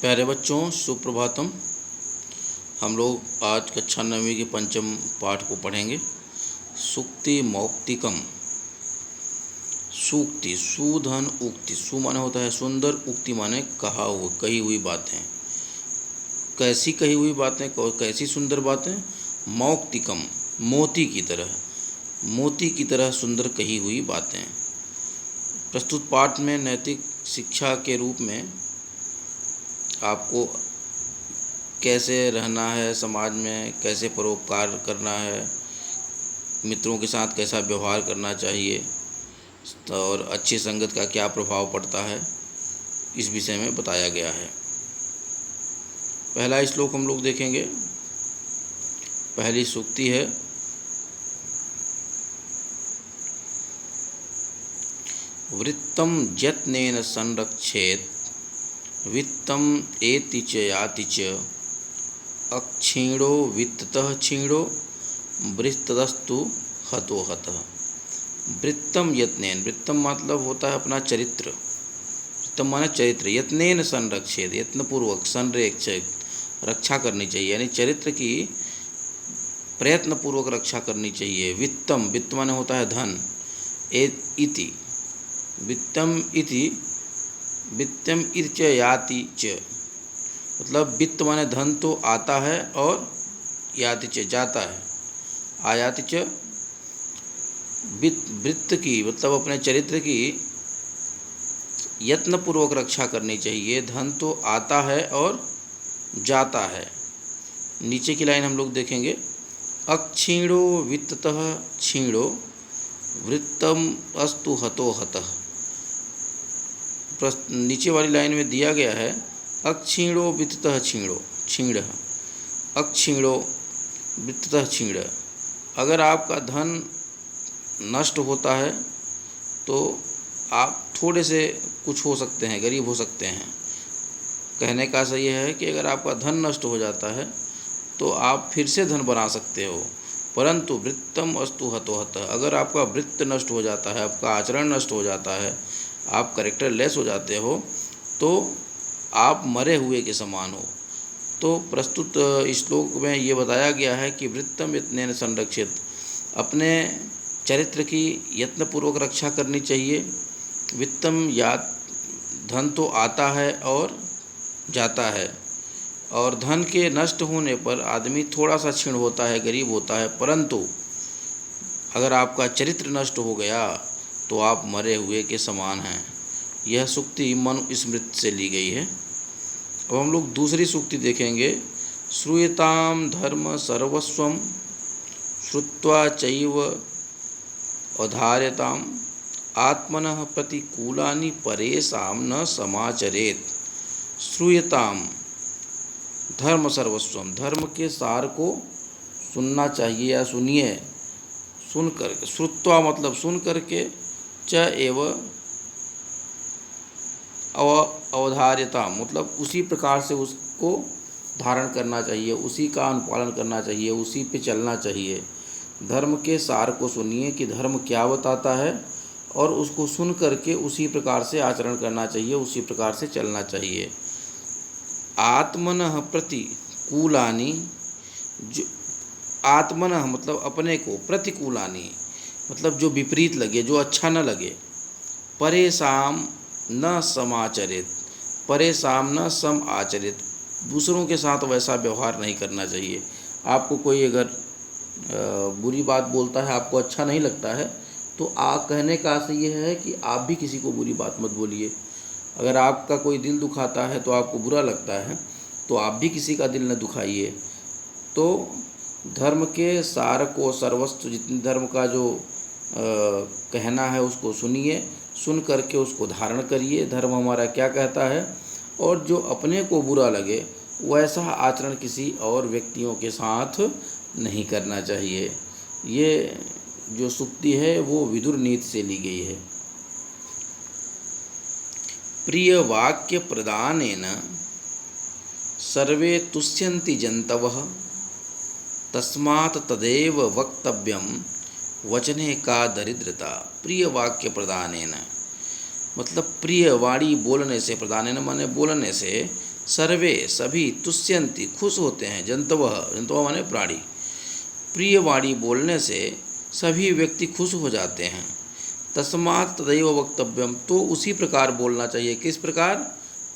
प्यारे बच्चों, सुप्रभातम। हम लोग आज कक्षा 9वीं के पंचम पाठ को पढ़ेंगे। सूक्ति मौक्तिकम। सूक्ति सुधन उक्ति। सु माने होता है सुंदर, उक्ति माने कही हुई बातें। कैसी कही हुई बातें, कैसी सुंदर बातें। मौक्तिकम मोती की तरह, मोती की तरह सुंदर कही हुई बातें। प्रस्तुत पाठ में नैतिक शिक्षा के रूप में आपको कैसे रहना है, समाज में कैसे परोपकार करना है, मित्रों के साथ कैसा व्यवहार करना चाहिए और अच्छी संगत का क्या प्रभाव पड़ता है, इस विषय में बताया गया है। पहला श्लोक हम लोग देखेंगे। पहली सूक्ति है, वृत्तम यत्नेन संरक्षेत वित्तम एति च याति च अक्षीणो वित्ततः क्षीणो वृत्तस्तु हतो हतः। वृत्तम यत्नेन, वृत्तम मतलब होता है अपना चरित्र। वृत्तम माने चरित्र। यत्नेन संरक्षेत, यत्नपूर्वक संरक्षित रक्षा करनी चाहिए, यानी चरित्र की प्रयत्नपूर्वक रक्षा करनी चाहिए। वित्तम, वित्त माने होता है धन। इति, वित्तम इति, वित्तम इति च याति च, मतलब वित्त माने धन तो आता है और याति च जाता है। आयाति च, वृत्त की मतलब अपने चरित्र की यत्नपूर्वक रक्षा करनी चाहिए। धन तो आता है और जाता है। नीचे की लाइन हम लोग देखेंगे। अक्षीणो वित्ततः क्षीणो वृत्तम अस्तु हतो हतः। नीचे वाली लाइन में दिया गया है अक्षीणो वित्ततः क्षीणो, क्षीण, अक्षीणो वित्ततः क्षीण। अगर आपका धन नष्ट होता है तो आप थोड़े से कुछ हो सकते हैं, गरीब हो सकते हैं। कहने का सही है कि अगर आपका धन नष्ट हो जाता है तो आप फिर से धन बना सकते हो, परंतु वृत्तम अस्तु हतो हतः। अगर आपका वृत्त नष्ट हो जाता है, आपका आचरण नष्ट हो जाता है, आप कैरेक्टर लेस हो जाते हो, तो आप मरे हुए के समान हो। तो प्रस्तुत श्लोक में ये बताया गया है कि वृत्तम यत्नेन संरक्षित, अपने चरित्र की यत्नपूर्वक रक्षा करनी चाहिए। वित्तम या धन तो आता है और जाता है, और धन के नष्ट होने पर आदमी थोड़ा सा क्षीण होता है, गरीब होता है, परंतु अगर आपका चरित्र नष्ट हो गया तो आप मरे हुए के समान हैं। यह सूक्ति मनु स्मृति से ली गई है। अब हम लोग दूसरी सूक्ति देखेंगे। श्रूयताम धर्म सर्वस्वम श्रुत्वा चैव अधार्यताम आत्मनः प्रतिकूलानि परेषां न समाचरेत। श्रूयताम धर्म सर्वस्वम, धर्म के सार को सुनना चाहिए या सुनिए। सुन करके, श्रुत्वा मतलब सुन करके, च एव अवधार्यता मतलब उसी प्रकार से उसको धारण करना चाहिए, उसी का अनुपालन करना चाहिए, उसी पे चलना चाहिए। धर्म के सार को सुनिए कि धर्म क्या बताता है, और उसको सुन करके उसी प्रकार से आचरण करना चाहिए, उसी प्रकार से चलना चाहिए। आत्मनः प्रतिकूलानि, जो आत्मनः मतलब अपने को, प्रतिकूलानि मतलब जो विपरीत लगे, जो अच्छा न लगे। परेषां न समाचरित, परेषां न सम आचरित, दूसरों के साथ वैसा व्यवहार नहीं करना चाहिए। आपको कोई अगर बुरी बात बोलता है, आपको अच्छा नहीं लगता है, तो कहने का अर्थ ये है कि आप भी किसी को बुरी बात मत बोलिए। अगर आपका कोई दिल दुखाता है तो आपको बुरा लगता है, तो आप भी किसी का दिल न दुखाइए। तो धर्म के सार को, सर्वस्व जितनी धर्म का जो कहना है उसको सुनिए, सुन करके उसको धारण करिए। धर्म हमारा क्या कहता है, और जो अपने को बुरा लगे वैसा आचरण किसी और व्यक्तियों के साथ नहीं करना चाहिए। ये जो सूक्ति है वो विदुर नीति से ली गई है। प्रिय वाक्य प्रदानेन सर्वे तुष्यन्ति जन्तवः तस्मात् तदेव वक्तव्यम वचने का दरिद्रता। प्रिय वाक्य प्रदानेन मतलब प्रिय वाणी बोलने से, प्रदानेन माने बोलने से, सर्वे सभी तुष्यन्ति खुश होते हैं, जंतवः जंतवः माने प्राणी, प्रिय वाणी बोलने से सभी व्यक्ति खुश हो जाते हैं। तस्मात् तदैव वक्तव्यम, तो उसी प्रकार बोलना चाहिए। किस प्रकार?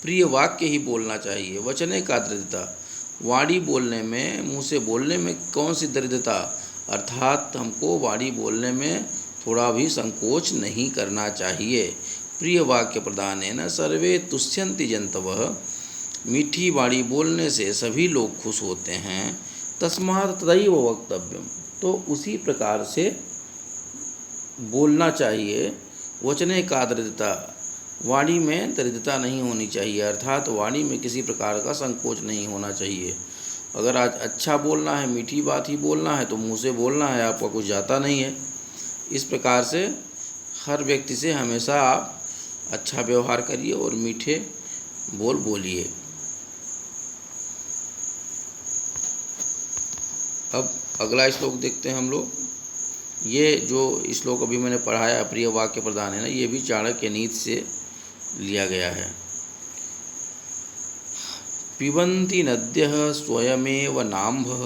प्रिय वाक्य ही बोलना चाहिए। वचने का दृढ़ता, वाणी बोलने में, मुँह से बोलने में कौन सी दृढ़ता, अर्थात हमको वाणी बोलने में थोड़ा भी संकोच नहीं करना चाहिए। प्रिय वाक्य प्रदानेन सर्वे तुष्यन्ति जंतवः, मीठी वाणी बोलने से सभी लोग खुश होते हैं। तस्मात् तदैव वक्तव्यम, तो उसी प्रकार से बोलना चाहिए। वचने का दृढ़ता, वाणी में दृढ़ता नहीं होनी चाहिए, अर्थात वाणी में किसी प्रकार का संकोच नहीं होना चाहिए। अगर आज अच्छा बोलना है, मीठी बात ही बोलना है, तो मुंह से बोलना है, आपका कुछ जाता नहीं है। इस प्रकार से हर व्यक्ति से हमेशा आप अच्छा व्यवहार करिए और मीठे बोल बोलिए। अब अगला श्लोक देखते हैं हम लोग। ये जो श्लोक अभी मैंने पढ़ाया, प्रिय वाक्य प्रदान है ना, ये भी चाणक्य नीति से लिया गया है। पिबन्ति नद्यः स्वयमेव नाम्भः,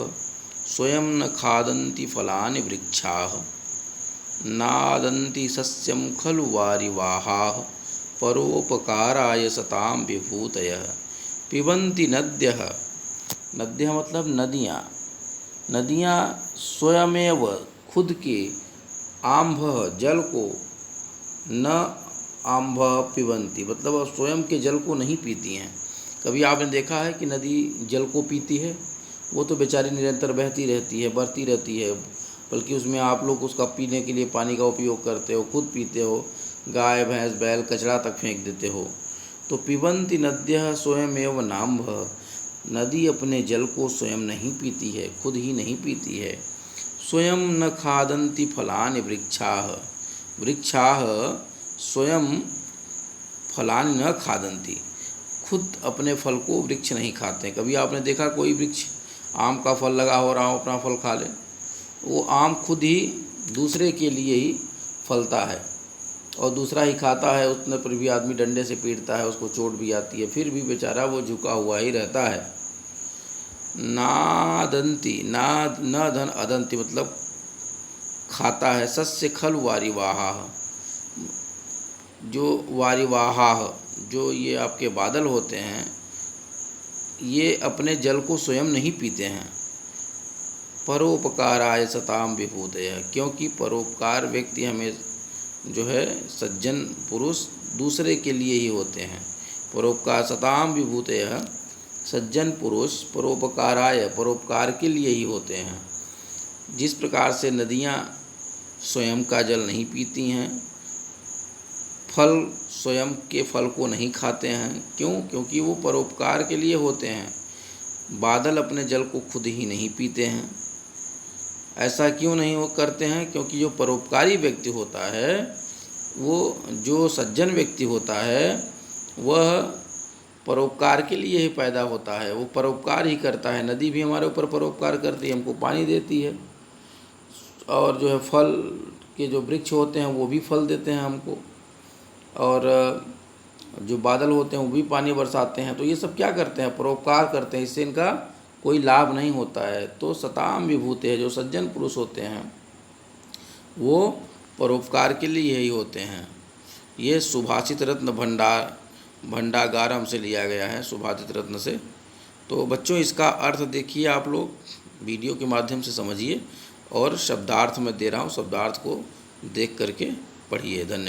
स्वयं न खादन्ति फलानि वृक्षाः, नादन्ति सस्यं खलु वारिवाहाः, परोपकाराय सतां विभूतयः। पिबन्ति नद्यः, नद्यः मतलब नदियाँ, नदियाँ स्वयमेव खुद के, आम्भ जल को, न आम्भ पिबन्ति मतलब स्वयं के जल को नहीं पीती हैं। कभी आपने देखा है कि नदी जल को पीती है? वो तो बेचारी निरंतर बहती रहती है, बढ़ती रहती है, बल्कि उसमें आप लोग उसका पीने के लिए पानी का उपयोग करते हो, खुद पीते हो, गाय भैंस बैल कचरा तक फेंक देते हो। तो पिबन्ति नद्यः स्वयमेव नाम्भः, नदी अपने जल को स्वयं नहीं पीती है, खुद ही नहीं पीती है। स्वयं न खादन्ति फलानि वृक्षाः, वृक्षाः स्वयं फलानि न खादन्ति, खुद अपने फल को वृक्ष नहीं खाते। कभी आपने देखा कोई वृक्ष, आम का फल लगा हो, आम अपना फल खा ले? वो आम खुद ही दूसरे के लिए ही फलता है और दूसरा ही खाता है। उतने पर भी आदमी डंडे से पीटता है, उसको चोट भी आती है, फिर भी बेचारा वो झुका हुआ ही रहता है। नादंती, नाद न धन अदंती मतलब खाता है। सस्य खलु वारिवाहाः, जो वारिवाहाः जो ये आपके बादल होते हैं, ये अपने जल को स्वयं नहीं पीते हैं। परोपकाराय सताम विभूतयः, क्योंकि परोपकार व्यक्ति हमें जो है सज्जन पुरुष दूसरे के लिए ही होते हैं। परोपकार सताम विभूतयः, सज्जन पुरुष परोपकाराय परोपकार के लिए ही होते हैं। जिस प्रकार से नदियाँ स्वयं का जल नहीं पीती हैं, फल स्वयं के फल को नहीं खाते हैं, क्यों? क्योंकि वो परोपकार के लिए होते हैं। बादल अपने जल को खुद ही नहीं पीते हैं। ऐसा क्यों नहीं वो करते हैं? क्योंकि जो परोपकारी व्यक्ति होता है, वो जो सज्जन व्यक्ति होता है, वह परोपकार के लिए ही पैदा होता है, वो परोपकार ही करता है। नदी भी हमारे ऊपर परोपकार करती है, हमको पानी देती है, और जो है फल के जो वृक्ष होते हैं वो भी फल देते हैं हमको, और जो बादल होते हैं वो भी पानी बरसाते हैं। तो ये सब क्या करते हैं? परोपकार करते हैं, इससे इनका कोई लाभ नहीं होता है। तो सताम विभूते हैं, जो सज्जन पुरुष होते हैं वो परोपकार के लिए ही होते हैं। ये सुभाषित रत्न भंडागारम से लिया गया है, सुभाषित रत्न से। तो बच्चों इसका अर्थ देखिए, आप लोग वीडियो के माध्यम से समझिए, और शब्दार्थ में दे रहा हूँ, शब्दार्थ को देख करके पढ़िए। धन्यवाद।